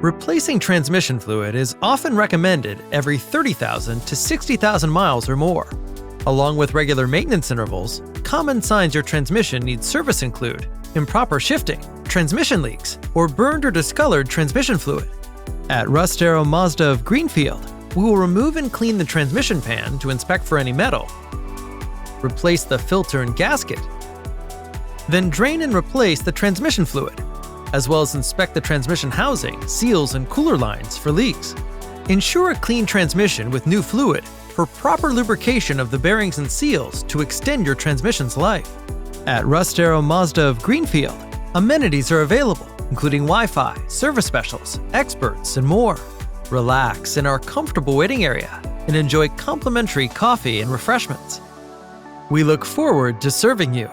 Replacing transmission fluid is often recommended every 30,000 to 60,000 miles or more. Along with regular maintenance intervals, common signs your transmission needs service include improper shifting, transmission leaks, or burned or discolored transmission fluid. At Russ Darrow Mazda of Greenfield, we will remove and clean the transmission pan to inspect for any metal, replace the filter and gasket, then drain and replace the transmission fluid, as well as inspect the transmission housing, seals, and cooler lines for leaks. Ensure a clean transmission with new fluid for proper lubrication of the bearings and seals to extend your transmission's life. At Russ Darrow Mazda of Greenfield, amenities are available, including Wi-Fi, service specials, experts, and more. Relax in our comfortable waiting area and enjoy complimentary coffee and refreshments. We look forward to serving you.